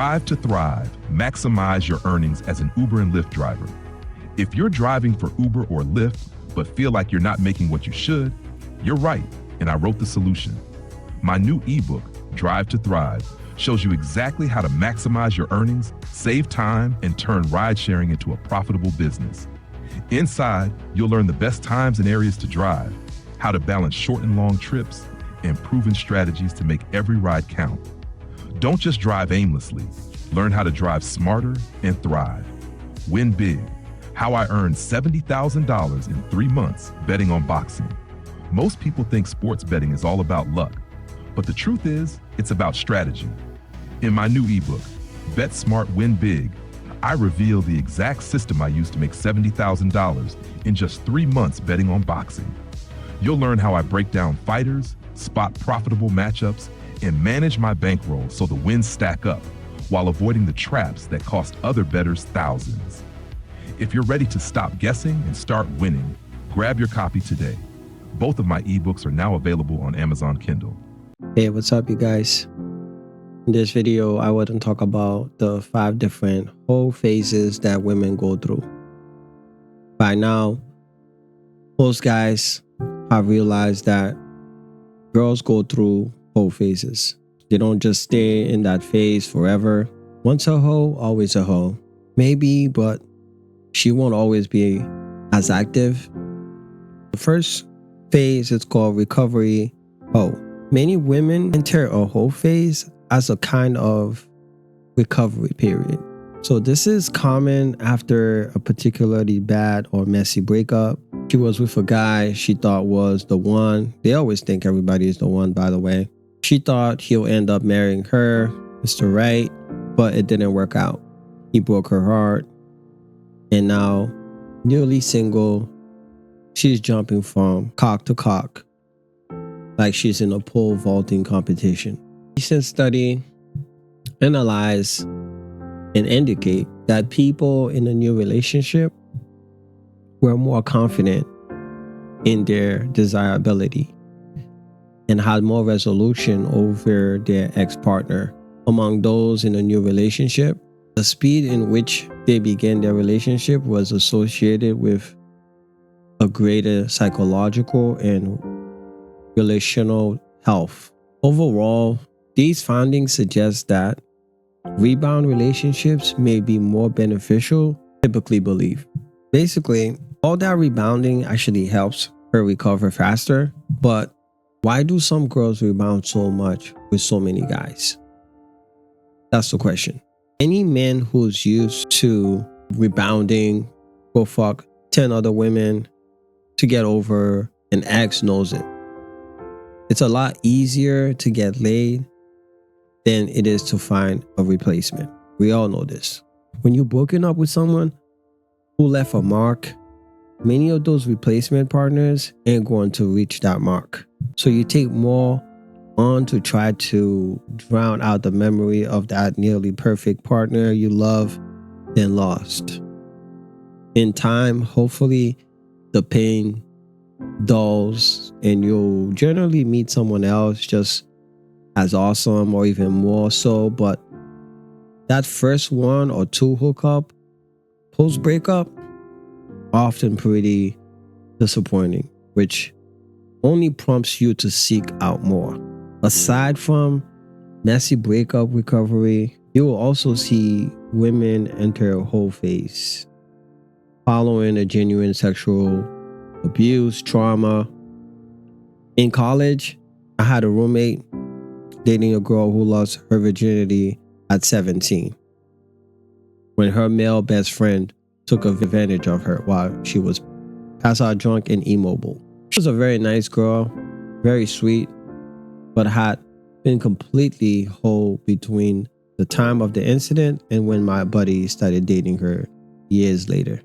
Drive to thrive. Maximize your earnings as an Uber and Lyft driver. If you're driving for Uber or Lyft, but feel like you're not making what you should, you're right, and I wrote the solution. My new ebook, Drive to Thrive, shows you exactly how to maximize your earnings, save time, and turn ride-sharing into a profitable business. Inside, you'll learn the best times and areas to drive, how to balance short and long trips, and proven strategies to make every ride count. Don't just drive aimlessly. Learn how to drive smarter and thrive. Win big. How I earned $70,000 in 3 months betting on boxing. Most people think sports betting is all about luck, but the truth is, it's about strategy. In my new ebook, Bet Smart, Win Big, I reveal the exact system I used to make $70,000 in just 3 months betting on boxing. You'll learn how I break down fighters, spot profitable matchups, and manage my bankroll so the wins stack up while avoiding the traps that cost other bettors thousands. If you're ready to stop guessing and start winning, grab your copy today. Both of my ebooks are now available on Amazon Kindle. Hey, what's up, you guys? In this video, I want to talk about the 5 different whole phases that women go through. By now, most guys have realized that girls go through whole phases. They don't just stay in that phase forever. Once a hoe, always a hoe. Maybe, but she won't always be as active. The first phase is called recovery hoe. Many women enter a hoe phase as a kind of recovery period. So this is common after a particularly bad or messy breakup. She was with a guy she thought was the one. They always think everybody is the one, by the way. She thought he'll end up marrying her, Mr. Right, but it didn't work out. He broke her heart. And now, newly single, she's jumping from cock to cock like she's in a pole vaulting competition. Recent study analyze and indicate that people in a new relationship were more confident in their desirability and had more resolution over their ex-partner. Among those in a new relationship, the speed in which they began their relationship was associated with a greater psychological and relational health. Overall, these findings suggest that rebound relationships may be more beneficial, typically believed. Basically, all that rebounding actually helps her recover faster, but why do some girls rebound so much with so many guys? That's the question. Any man who's used to rebounding will fuck 10 other women to get over an ex knows it. It's a lot easier to get laid than it is to find a replacement. We all know this. When you're broken up with someone who left a mark, many of those replacement partners ain't going to reach that mark. So you take more on to try to drown out the memory of that nearly perfect partner you love than lost. In time, hopefully, the pain dulls and you'll generally meet someone else just as awesome or even more so, but that first 1 or 2 hookup post breakup often pretty disappointing, which only prompts you to seek out more. Aside from messy breakup recovery, you will also see women enter a whole phase following a genuine sexual abuse, trauma. In college, I had a roommate dating a girl who lost her virginity at 17 when her male best friend took advantage of her while she was passed out drunk and immobile. She was a very nice girl, very sweet, but had been completely whole between the time of the incident and when my buddy started dating her years later.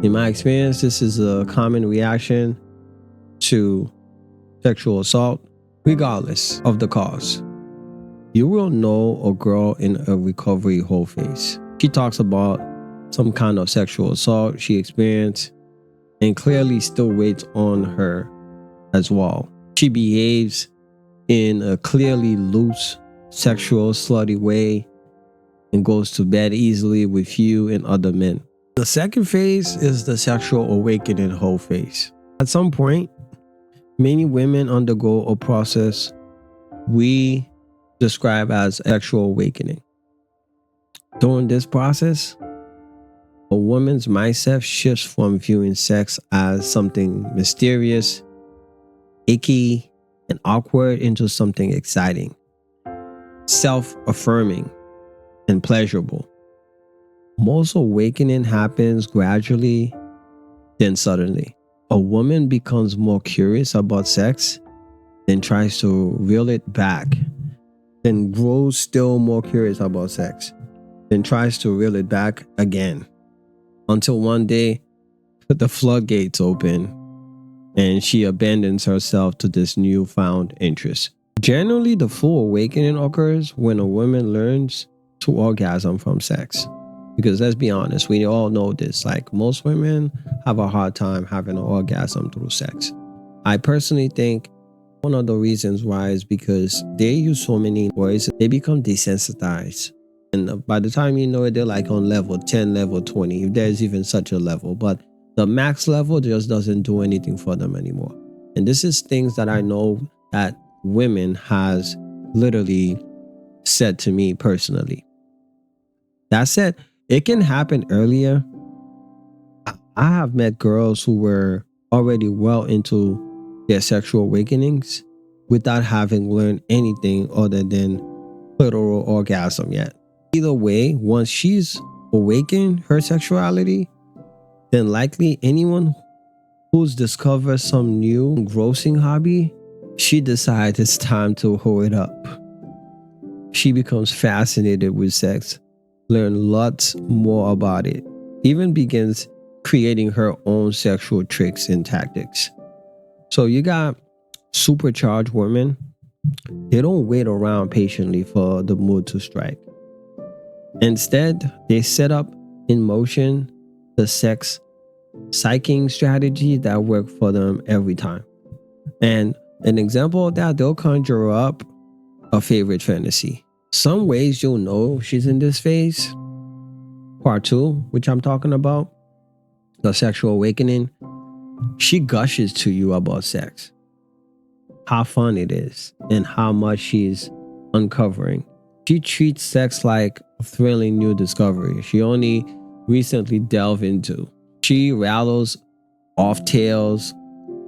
In my experience, this is a common reaction to sexual assault, regardless of the cause. You will know a girl in a recovery whole phase. She talks about some kind of sexual assault she experienced and clearly still waits on her as well. She behaves in a clearly loose, sexual, slutty way and goes to bed easily with you and other men. The second phase is the sexual awakening whole phase. At some point, many women undergo a process we describe as sexual awakening. During this process, a woman's mindset shifts from viewing sex as something mysterious, icky, and awkward into something exciting, self-affirming, and pleasurable. Most awakening happens gradually, then suddenly. A woman becomes more curious about sex, then tries to reel it back, then grows still more curious about sex, then tries to reel it back again, until one day the floodgates open and she abandons herself to this newfound interest. Generally, the full awakening occurs when a woman learns to orgasm from sex. Because let's be honest, we all know this. Like, most women have a hard time having an orgasm through sex. I personally think one of the reasons why is because they use so many words, they become desensitized. And by the time you know it, they're like on level 10, level 20, if there's even such a level. But the max level just doesn't do anything for them anymore. And this is things that I know that women has literally said to me personally. That said, it can happen earlier. I have met girls who were already well into their sexual awakenings without having learned anything other than clitoral orgasm yet. Either way, once she's awakened her sexuality, then likely anyone who's discovered some new engrossing hobby, she decides it's time to hoe it up. She becomes fascinated with sex, learns lots more about it, even begins creating her own sexual tricks and tactics. So you got supercharged women. They don't wait around patiently for the mood to strike. Instead, they set up in motion the sex psyching strategies that work for them every time. And an example of that, they'll conjure up a favorite fantasy. Some ways you'll know she's in this phase. Part 2, which I'm talking about, the sexual awakening. She gushes to you about sex, how fun it is, and how much she's uncovering. She treats sex like a thrilling new discovery she only recently delved into. She rattles off tales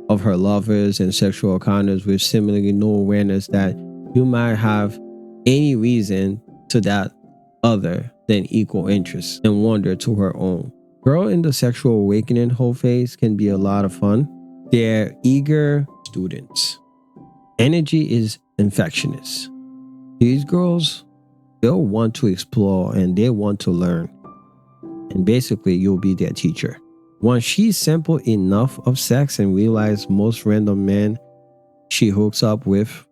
of her lovers and sexual encounters with seemingly no awareness that you might have any reason to that other than equal interest and wonder to her own. Girl in the sexual awakening whole phase can be a lot of fun. They're eager students. Energy is infectious. These girls, they'll want to explore and they want to learn. And basically, you'll be their teacher. Once she's simple enough of sex and realize most random men she hooks up with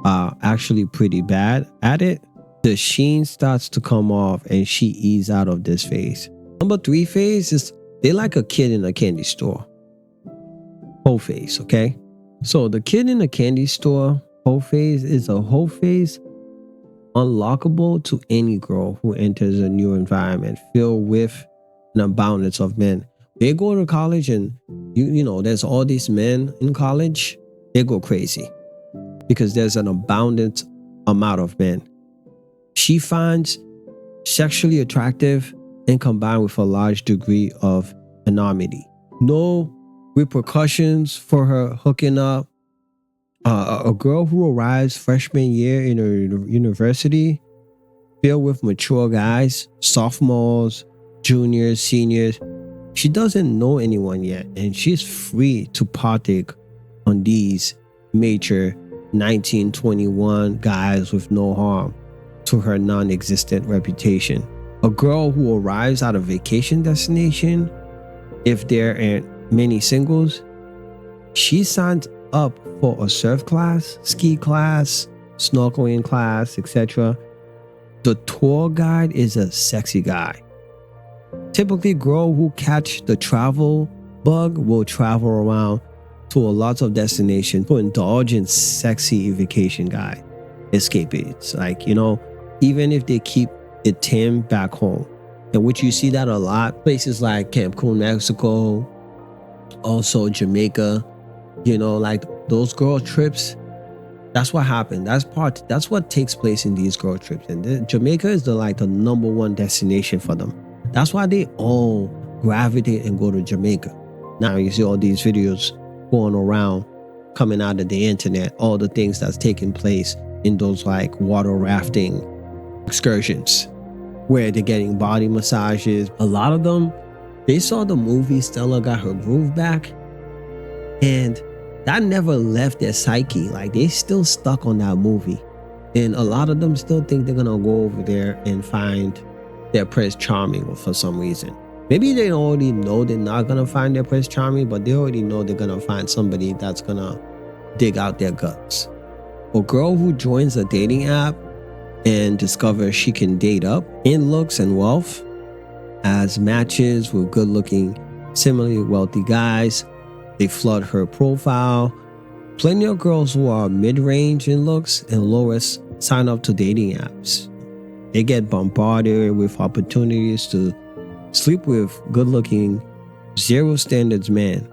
are actually pretty bad at it, the sheen starts to come off and she eases out of this phase. Number 3 phase is they like a kid in a candy store. Whole phase, okay? So the kid in the candy store whole phase is a whole phase unlockable to any girl who enters a new environment filled with an abundance of men. They go to college and you know there's all these men in college. They go crazy because there's an abundant amount of men. She finds sexually attractive and combined with a large degree of anonymity. No repercussions for her hooking up. A girl who arrives freshman year in a university filled with mature guys, sophomores, juniors, seniors. She doesn't know anyone yet, and she's free to partake on these major 1921 guys with no harm to her non-existent reputation. A girl who arrives at a vacation destination, if there aren't many singles, she signs up for a surf class, ski class, snorkeling class, etc. The tour guide is a sexy guy. Typically, girl who catch the travel bug will travel around to a lot of destinations to indulge in sexy vacation guy escapades. Like, you know, even if they keep it tamed back home. And which you see that a lot. Places like Cancun, Mexico, also Jamaica, like those girl trips. That's what happened. That's what takes place in these girl trips. And Jamaica is the number one destination for them. That's why they all gravitate and go to Jamaica. Now you see all these videos going around, coming out of the internet, all the things that's taking place in those water rafting excursions where they're getting body massages. A lot of them, they saw the movie Stella Got Her Groove Back, and that never left their psyche. They still stuck on that movie. And a lot of them still think they're gonna go over there and find their Prince Charming for some reason. Maybe they already know they're not gonna find their Prince Charming, but they already know they're gonna find somebody that's gonna dig out their guts. A girl who joins a dating app and discovers she can date up in looks and wealth, as matches with good-looking, similarly wealthy guys. They flood her profile. Plenty of girls who are mid-range in looks and lowest sign up to dating apps. They get bombarded with opportunities to sleep with good-looking, zero standards men,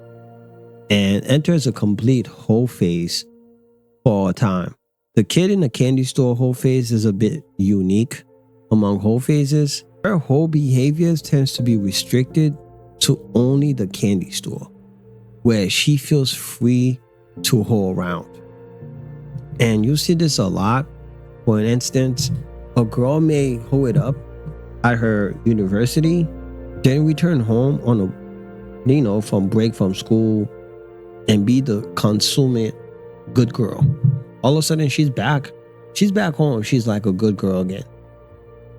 and enters a complete whole phase for a time. The kid in the candy store whole phase is a bit unique among whole phases. Her whole behaviors tends to be restricted to only the candy store, where she feels free to hoe around. And you see this a lot. For instance, a girl may hoe it up at her university, then return home from break from school and be the consummate good girl. All of a sudden she's back home. She's like a good girl again.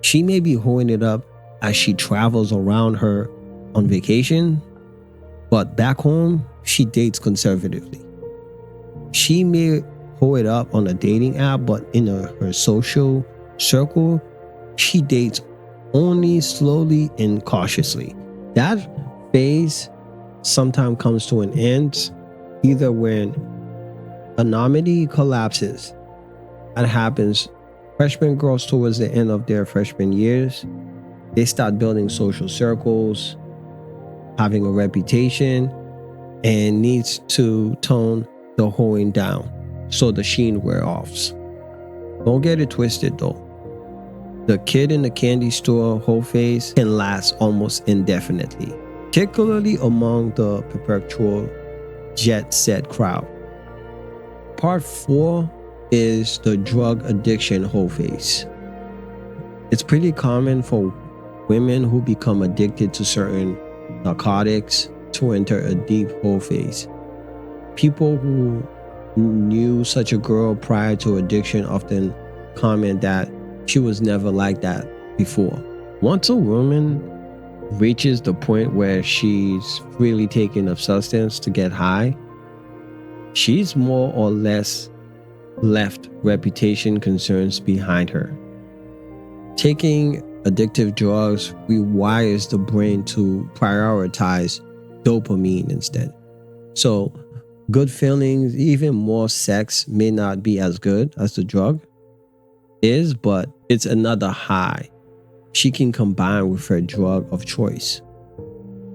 She may be hoeing it up as she travels around her on vacation, but back home, she dates conservatively. She may hoe it up on a dating app, but in her social circle, she dates only slowly and cautiously. That phase sometimes comes to an end, either when anonymity collapses. That happens. Freshman girls towards the end of their freshman years, they start building social circles, having a reputation, and needs to tone the hoeing down so the sheen wear offs. Don't get it twisted though. The kid in the candy store hoe phase can last almost indefinitely, particularly among the perpetual jet set crowd. Part 4 is the drug addiction hoe phase. It's pretty common for women who become addicted to certain narcotics to enter a deep hoe phase. People who knew such a girl prior to addiction often comment that she was never like that before. Once a woman reaches the point where she's really taking a substance to get high, she's more or less left reputation concerns behind her. Taking addictive drugs rewires the brain to prioritize dopamine instead. So good feelings, even more sex, may not be as good as the drug is, but it's another high she can combine with her drug of choice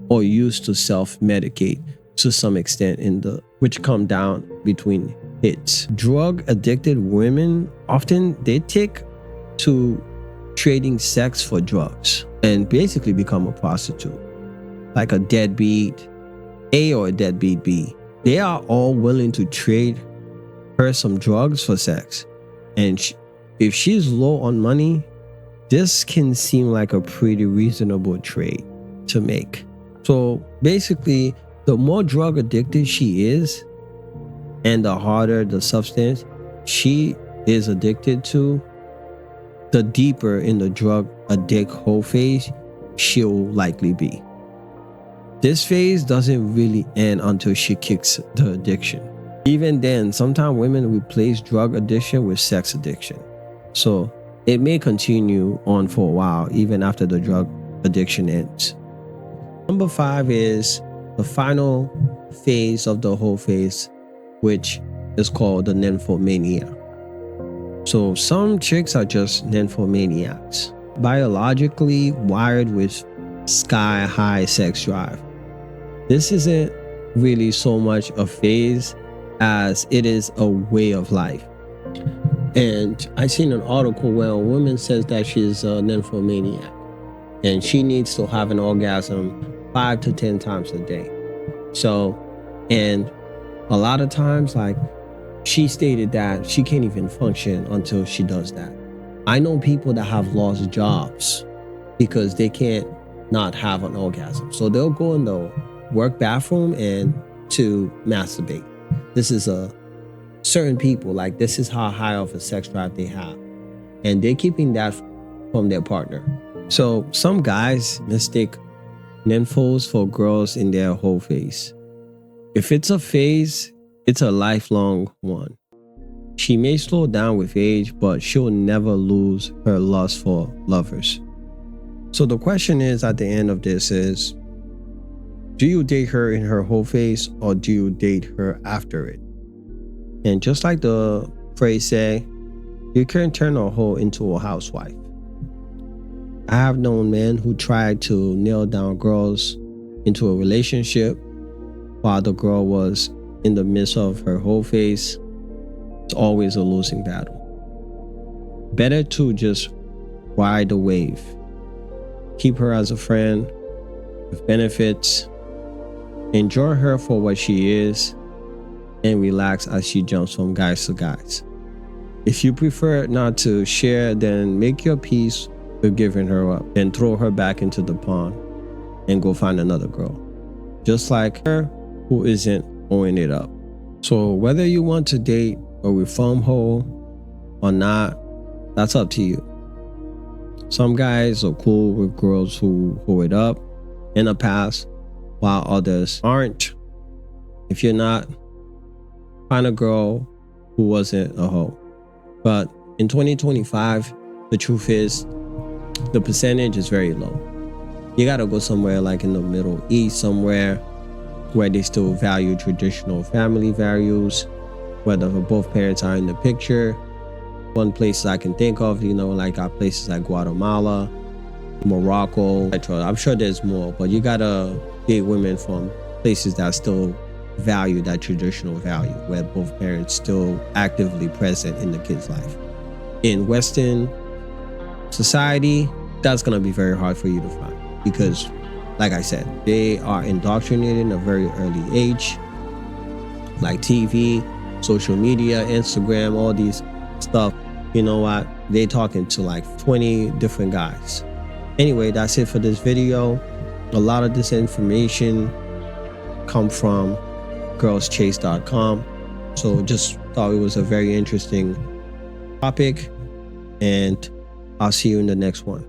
or use to self-medicate to some extent which come down between hits. Drug addicted women often they take to trading sex for drugs and basically become a prostitute, like a deadbeat A or a deadbeat B. They are all willing to trade her some drugs for sex, and if she's low on money, this can seem like a pretty reasonable trade to make. So basically, the more drug addicted she is and the harder the substance she is addicted to, the deeper in the drug addict hoe phase she'll likely be. This phase doesn't really end until she kicks the addiction. Even then, sometimes women replace drug addiction with sex addiction. So it may continue on for a while even after the drug addiction ends. Number 5 is the final phase of the whole phase, which is called the nymphomania. So some chicks are just nymphomaniacs. biologically wired with sky high sex drive. This isn't really so much a phase as it is a way of life. And I seen an article where a woman says that she's a nymphomaniac and she needs to have an orgasm 5 to 10 times a day. So, and a lot of times, like, she stated that she can't even function until she does that. I know people that have lost jobs because they can't not have an orgasm. So they'll go in the work bathroom and to masturbate. This is a certain people, like, this is how high of a sex drive they have. And they're keeping that from their partner. So some guys mistake nymphos for girls in their whole phase. If it's a phase, it's a lifelong one. She may slow down with age, but she'll never lose her lust for lovers. So the question is at the end of this is, do you date her in her whole phase or do you date her after it? And just like the phrase say, you can turn a hoe into a housewife. I have known men who tried to nail down girls into a relationship while the girl was in the midst of her whole phase. It's always a losing battle. Better to just ride the wave. Keep her as a friend with benefits. Enjoy her for what she is and relax as she jumps from guys to guys. If you prefer not to share, then make your peace with giving her up and throw her back into the pond and go find another girl, just like her who isn't owing it up. So whether you want to date a reform hoe or not, that's up to you. Some guys are cool with girls who hold it up in the past, while others aren't. If you're not, find a girl who wasn't a hoe. But in 2025, the truth is, the percentage is very low. You gotta go somewhere like in the Middle East, somewhere where they still value traditional family values, whether both parents are in the picture. One place I can think of, like places like Guatemala, Morocco, etc. I'm sure there's more, but you gotta date women from places that still value that traditional value, where both parents still actively present in the kid's life. In Western society, that's gonna be very hard for you to find because, like I said, they are indoctrinated at a very early age, like TV, social media, Instagram, all these stuff. You know what? They talking to like 20 different guys. Anyway, that's it for this video. A lot of this information come from girlschase.com. So just thought it was a very interesting topic, and I'll see you in the next one.